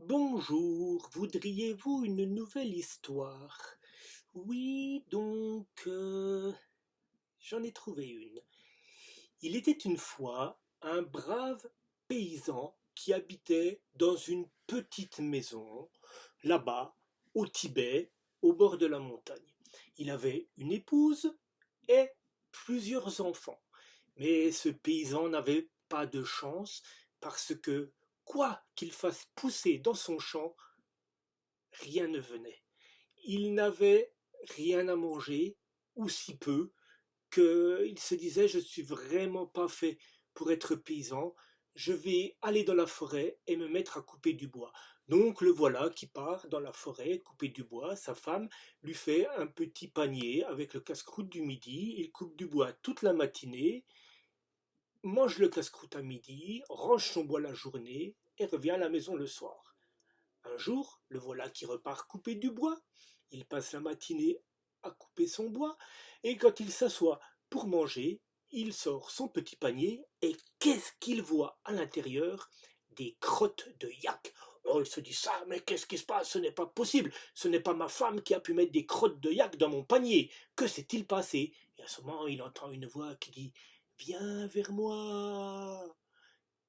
Bonjour, voudriez-vous une nouvelle histoire? Oui, donc, j'en ai trouvé une. Il était une fois un brave paysan qui habitait dans une petite maison, là-bas, au Tibet, au bord de la montagne. Il avait une épouse et plusieurs enfants. Mais ce paysan n'avait pas de chance parce que, quoi qu'il fasse pousser dans son champ, rien ne venait. Il n'avait rien à manger, ou si peu, qu'il se disait je suis vraiment pas fait pour être paysan, je vais aller dans la forêt et me mettre à couper du bois. Donc le voilà qui part dans la forêt couper du bois, sa femme lui fait un petit panier avec le casse-croûte du midi, il coupe du bois toute la matinée, mange le casse-croûte à midi, range son bois la journée et revient à la maison le soir. Un jour, le voilà qui repart couper du bois. Il passe la matinée à couper son bois, et quand il s'assoit pour manger, il sort son petit panier, et qu'est-ce qu'il voit à l'intérieur? Des crottes de yak. Oh, il se dit ça, mais qu'est-ce qui se passe? Ce n'est pas possible. Ce n'est pas ma femme qui a pu mettre des crottes de yak dans mon panier. Que s'est-il passé? Et à ce moment, il entend une voix qui dit: Viens vers moi.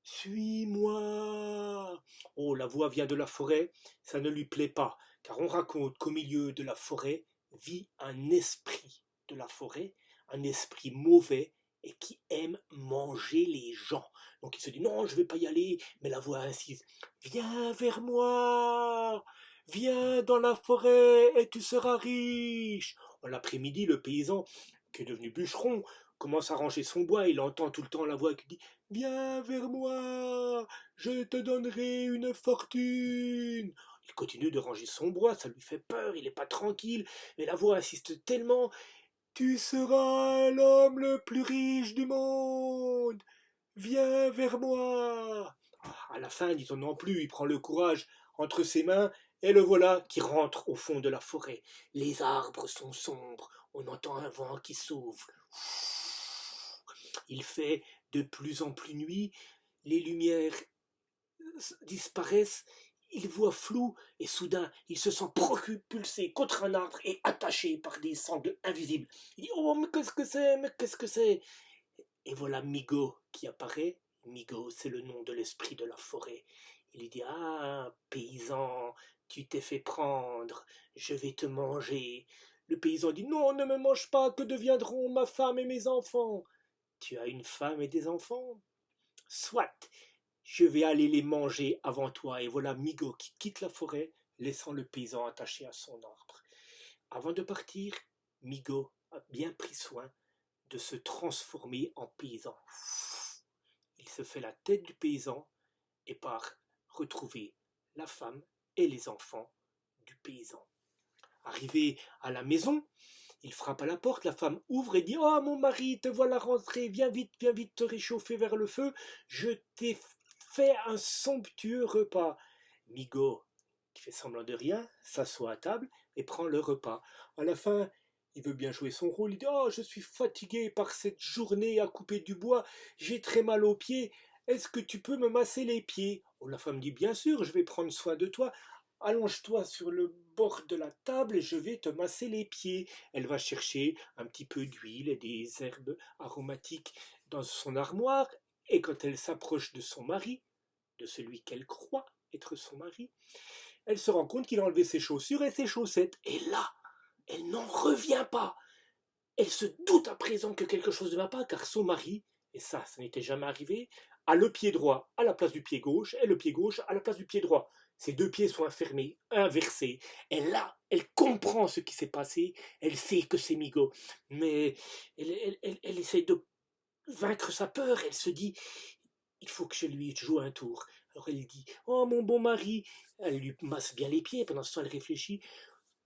Suis-moi. Oh, la voix vient de la forêt, ça ne lui plaît pas, car on raconte qu'au milieu de la forêt vit un esprit de la forêt, un esprit mauvais et qui aime manger les gens. Donc il se dit non, je ne vais pas y aller, mais la voix insiste. Viens vers moi, viens dans la forêt et tu seras riche. L'après-midi, le paysan, qui est devenu bûcheron, commence à ranger son bois, il entend tout le temps la voix qui dit viens vers moi, je te donnerai une fortune. Il continue de ranger son bois, ça lui fait peur, il n'est pas tranquille, mais la voix insiste tellement. Tu seras l'homme le plus riche du monde. Viens vers moi. À la fin, n'y en plus, il prend le courage entre ses mains et le voilà qui rentre au fond de la forêt. Les arbres sont sombres, on entend un vent qui souffle. Il fait de plus en plus nuit, les lumières disparaissent, il voit flou et soudain il se sent propulsé contre un arbre et attaché par des sangles invisibles. Il dit oh mais qu'est-ce que c'est, mais qu'est-ce que c'est? Et voilà Migo qui apparaît. Migo, c'est le nom de l'esprit de la forêt. Il lui dit ah paysan, tu t'es fait prendre, je vais te manger. Le paysan dit non, ne me mange pas, que deviendront ma femme et mes enfants? Tu as une femme et des enfants? Soit, je vais aller les manger avant toi. Et voilà Migo qui quitte la forêt, laissant le paysan attaché à son arbre. Avant de partir, Migo a bien pris soin de se transformer en paysan. Il se fait la tête du paysan et part retrouver la femme et les enfants du paysan. Arrivé à la maison, il frappe à la porte, la femme ouvre et dit oh mon mari, te voilà rentré, viens vite te réchauffer vers le feu, je t'ai fait un somptueux repas. Migo, qui fait semblant de rien, s'assoit à table et prend le repas. À la fin, il veut bien jouer son rôle, il dit oh je suis fatigué par cette journée à couper du bois, j'ai très mal aux pieds, est-ce que tu peux me masser les pieds? Oh, la femme dit bien sûr, je vais prendre soin de toi. Allonge-toi sur le bord de la table et je vais te masser les pieds. Elle va chercher un petit peu d'huile et des herbes aromatiques dans son armoire, et quand elle s'approche de son mari, de celui qu'elle croit être son mari, elle se rend compte qu'il a enlevé ses chaussures et ses chaussettes. Et là, elle n'en revient pas. Elle se doute à présent que quelque chose ne va pas, car son mari, et ça n'était jamais arrivé, a le pied droit à la place du pied gauche et le pied gauche à la place du pied droit. Ses deux pieds sont fermés, inversés. Et là, elle comprend ce qui s'est passé, elle sait que c'est Migo. Mais elle essaie de vaincre sa peur, elle se dit, il faut que je lui joue un tour. Alors elle dit, oh mon bon mari, elle lui masse bien les pieds, pendant ce temps elle réfléchit,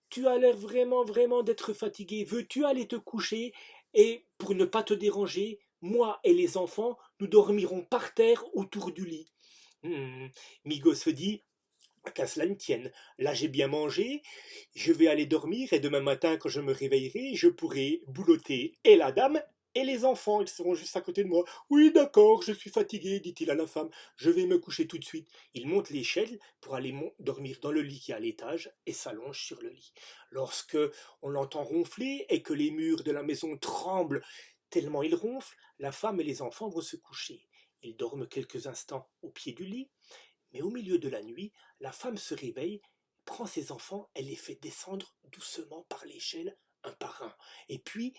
tu as l'air vraiment d'être fatigué. Veux-tu aller te coucher? Et pour ne pas te déranger, moi et les enfants, nous dormirons par terre autour du lit. Migo se dit, qu'à cela ne tienne. Là, j'ai bien mangé, je vais aller dormir et demain matin, quand je me réveillerai, je pourrai boulotter et la dame Et les enfants, ils seront juste à côté de moi. Oui, d'accord, je suis fatigué, dit-il à la femme. Je vais me coucher tout de suite. Il monte l'échelle pour aller dormir dans le lit qui est à l'étage et s'allonge sur le lit. Lorsque on l'entend ronfler et que les murs de la maison tremblent tellement il ronfle, la femme et les enfants vont se coucher. Ils dorment quelques instants au pied du lit, mais au milieu de la nuit, la femme se réveille, prend ses enfants, elle les fait descendre doucement par l'échelle, un par un. Et puis,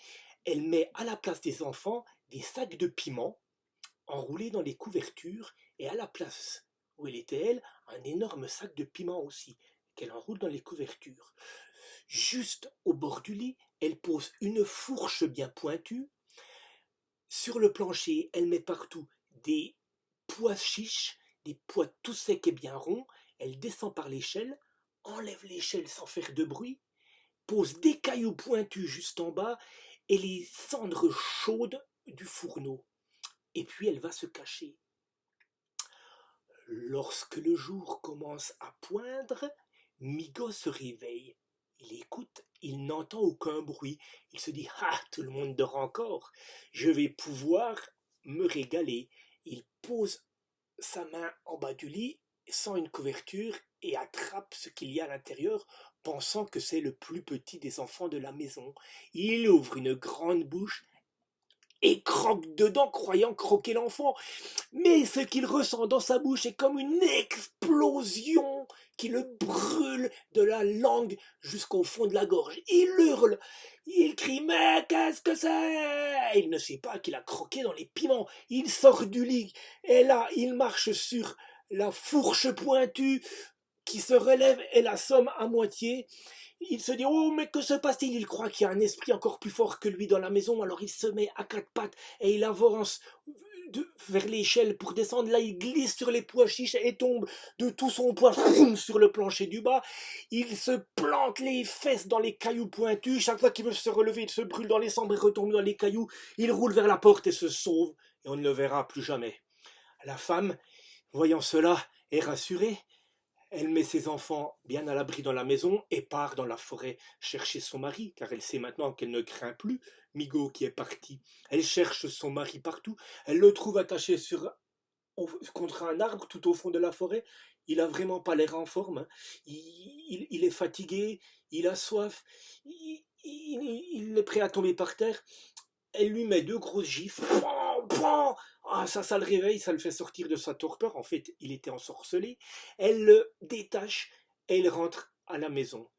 elle met à la place des enfants des sacs de piment enroulés dans les couvertures, et à la place où elle était, elle, un énorme sac de piment aussi, qu'elle enroule dans les couvertures. Juste au bord du lit, elle pose une fourche bien pointue. Sur le plancher, elle met partout des pois chiches, des pois tout secs et bien ronds. Elle descend par l'échelle, enlève l'échelle sans faire de bruit, pose des cailloux pointus juste en bas et les cendres chaudes du fourneau. Et puis elle va se cacher. Lorsque le jour commence à poindre, Migo se réveille. Il écoute, il n'entend aucun bruit. Il se dit: ah, tout le monde dort encore. Je vais pouvoir me régaler. Il pose sa main en bas du lit, sans une couverture, et attrape ce qu'il y a à l'intérieur, pensant que c'est le plus petit des enfants de la maison. Il ouvre une grande bouche et croque dedans, croyant croquer l'enfant. Mais ce qu'il ressent dans sa bouche est comme une explosion qui le brûle de la langue jusqu'au fond de la gorge. Il hurle, il crie: mais qu'est-ce que c'est? Il ne sait pas qu'il a croqué dans les piments. Il sort du lit et là il marche sur la fourche pointue qui se relève et l'assomme à moitié. Il se dit: oh, mais que se passe-t-il? Il croit qu'il y a un esprit encore plus fort que lui dans la maison, alors il se met à quatre pattes et il avance vers l'échelle pour descendre. Là, il glisse sur les pois chiches et tombe de tout son poids sur le plancher du bas. Il se plante les fesses dans les cailloux pointus. Chaque fois qu'il veut se relever, il se brûle dans les cendres et retombe dans les cailloux. Il roule vers la porte et se sauve, et on ne le verra plus jamais. La femme, voyant cela, est rassurée. Elle met ses enfants bien à l'abri dans la maison et part dans la forêt chercher son mari, car elle sait maintenant qu'elle ne craint plus Migo qui est parti. Elle cherche son mari partout. Elle le trouve attaché contre un arbre tout au fond de la forêt. Il a vraiment pas l'air en forme, hein. Il est fatigué, il a soif, il est prêt à tomber par terre. Elle lui met deux grosses gifles. Ah, ça le réveille, ça le fait sortir de sa torpeur. En fait, il était ensorcelé. Elle le détache et il rentre à la maison.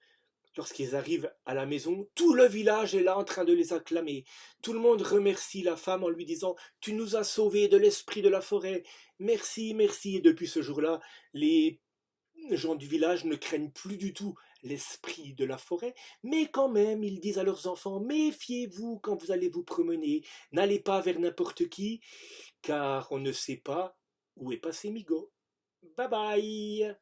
Lorsqu'ils arrivent à la maison, tout le village est là en train de les acclamer. Tout le monde remercie la femme en lui disant: tu nous as sauvés de l'esprit de la forêt. Merci, merci. Et depuis ce jour-là, les gens du village ne craignent plus du tout l'esprit de la forêt, mais quand même, ils disent à leurs enfants: méfiez-vous quand vous allez vous promener, n'allez pas vers n'importe qui, car on ne sait pas où est passé Migo. Bye bye.